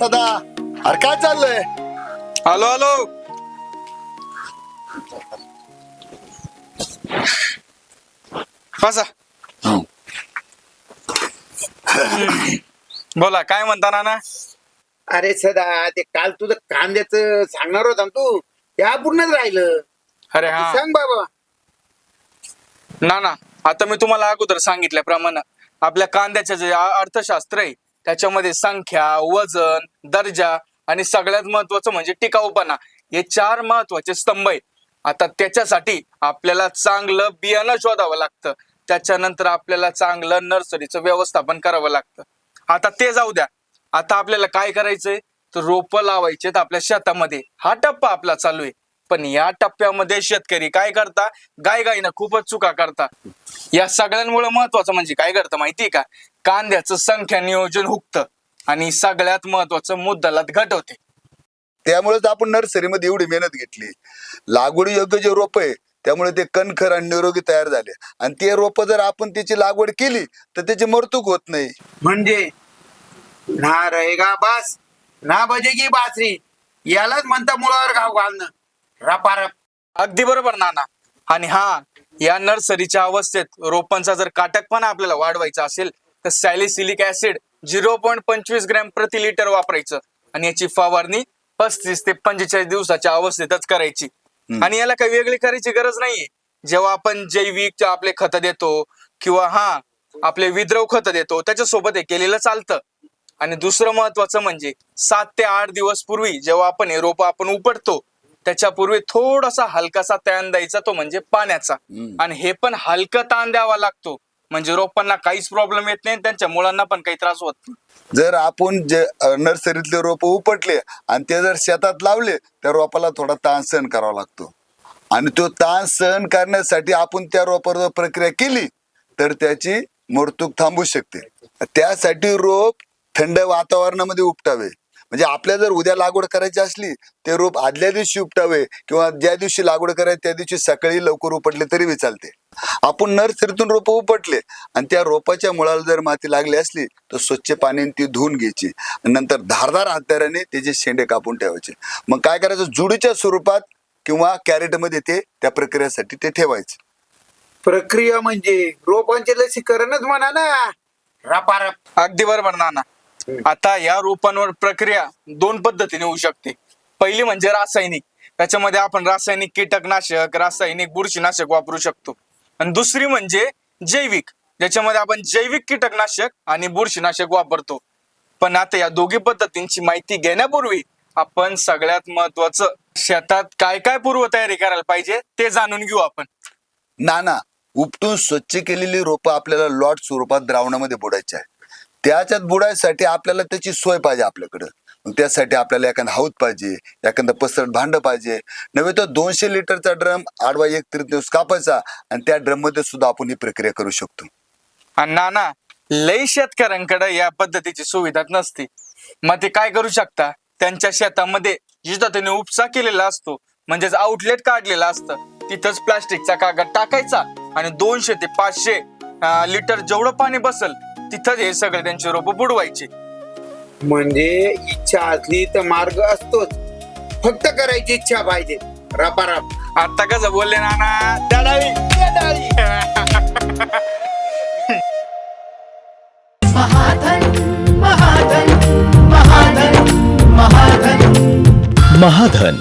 सदा. अरे काय चाललंय? Hello hello. बसा. बोला काय म्हणता नाना? अरे सदा ते काल तुझं कांद्याचं सांगणार होता ना तू, ते अपूर्णच राहिलं. अरे हा सांग बाबा. नाना, आता मी तुम्हाला अगोदर सांगितल्याप्रमाणे आपल्या कांद्याचे जे अर्थशास्त्र आहे त्याच्यामध्ये संख्या, वजन, दर्जा आणि सगळ्यात महत्वाचं म्हणजे टिकाऊपणा हे 4 महत्वाचे स्तंभ आहे. आता त्याच्यासाठी आपल्याला चांगलं बियाणं शोधावं लागतं. त्याच्यानंतर आपल्याला चांगलं नर्सरीचं व्यवस्थापन करावं लागतं. आता ते जाऊ द्या. आता आपल्याला काय करायचंय तर रोपं लावायचेत आपल्या शेतामध्ये. हा टप्पा आपला चालू आहे. पण या टप्प्यामध्ये शेतकरी काय करता, गायगाईनं खूपच चुका करता. या सगळ्यांमुळे महत्वाचं म्हणजे काय करतं माहितीये का, कांद्याचं संख्या नियोजन हुकतं आणि सगळ्यात महत्वाचं मुद्दलात घट होते. त्यामुळेच आपण नर्सरीमध्ये एवढी मेहनत घेतली. लागवडी योग्य जे रोप आहे त्यामुळे ते कणखर आणि निरोगी तयार झाले. आणि ते रोप जर आपण त्याची लागवड केली तर त्याची मरतूक होत नाही. म्हणजे ना रहेगा बास ना बजेगी बासरी, यालाच म्हणता मुळावर घाव घालणं. रपारप. अगदी बरोबर नाना. आणि हा, या नर्सरीच्या अवस्थेत रोपांचा जर काटकपणा आपल्याला वाढवायचा असेल तर सॅलिसिलिक ऍसिड 0.25 ग्रॅम प्रति लिटर वापरायचं आणि याची फवारणी 35 ते 45 दिवसाच्या अवस्थेतच करायची. आणि याला काही वेगळी करायची गरज नाहीये. जेव्हा आपण जैविक आपले खत देतो किंवा आपले विद्रव खत देतो त्याच्यासोबत हे केलेलं चालतं. आणि दुसरं महत्वाचं म्हणजे 7 ते 8 दिवस पूर्वी जेव्हा आपण हे रोप आपण उपटतो त्याच्यापूर्वी थोडासा हलकासा ताण द्यायचा, तो म्हणजे पाण्याचा. आणि हे पण हलका ताण द्यावा लागतो म्हणजे रोपांना काहीच प्रॉब्लेम येत नाही, त्यांच्या मुलांना पण काही त्रास होत नाही. जर आपण जे नर्सरीतले रोप उपटले आणि ते जर शेतात लावले त्या रोपाला थोडा ताण सहन करावा लागतो. आणि तो ताण सहन करण्यासाठी आपण त्या रोपावर प्रक्रिया केली तर त्याची मरतूक थांबू शकते. त्यासाठी रोप थंड वातावरणामध्ये उपटावे. म्हणजे आपल्या जर उद्या लागवड करायची असली ते रोप आदल्या दिवशी उपटावे किंवा ज्या दिवशी लागवड करायची त्या दिवशी सकाळी लवकर उपटले तरी चालते. आपण नर्सरीतून रोप उपटले आणि त्या रोपाच्या मुळाला जर माती लागली असली तर स्वच्छ पाण्याने ती धुवून घ्यायची. नंतर धारदार हाताने त्याचे शेंडे कापून ठेवायचे. मग काय करायचं, जुडीच्या स्वरूपात किंवा कॅरेटमध्ये ते त्या प्रक्रियेसाठी ते ठेवायचे. प्रक्रिया म्हणजे रोपांचे लसीकरणच म्हणा ना. रपारप. अगदी बरोबर नाना. आता या रोपांवर प्रक्रिया 2 पद्धतीने होऊ शकते. पहिली म्हणजे रासायनिक. त्याच्यामध्ये आपण रासायनिक कीटकनाशक, रासायनिक बुरशीनाशक वापरू शकतो. आणि दुसरी म्हणजे जैविक, ज्याच्यामध्ये आपण जैविक कीटकनाशक आणि बुरशीनाशक वापरतो. पण आता या दोघी पद्धतींची माहिती घेण्यापूर्वी आपण सगळ्यात महत्वाचं शेतात काय काय पूर्वतयारी करायला पाहिजे ते जाणून घेऊ आपण. नाना, उपटून स्वच्छ केलेली रोपं आपल्याला लॉट स्वरूपात द्रावणामध्ये बुडायची आहे. त्याच्यात बुडायसाठी आपल्याला त्याची सोय पाहिजे आपल्याकडं. मग त्यासाठी आपल्याला एखादा हौद पाहिजे, एखादं पसरट भांड पाहिजे. नव्हे तर 200 लिटरचा ड्रम आडवा 1/3 कापायचा आणि त्या ड्रम मध्ये सुद्धा आपण ही प्रक्रिया करू शकतो. आणि नाना, लई शेतकऱ्यांकडे या पद्धतीची सुविधा नसते. मग ते काय करू शकता, त्यांच्या शेतामध्ये जिथं त्याने उपसा केलेला असतो म्हणजेच आउटलेट काढलेलं असतं तिथंच प्लास्टिकचा कागद टाकायचा आणि 200 ते 500 लिटर जेवढं पाणी बसल तिथंच हे सगळे त्यांचे रोप बुडवायचे. म्हणजे इच्छा असली तर मार्ग असतोच, फक्त करायची इच्छा पाहिजे. रपारप. आता कसं बोलले नाना, त्या डाळी त्या डाळी. महाधन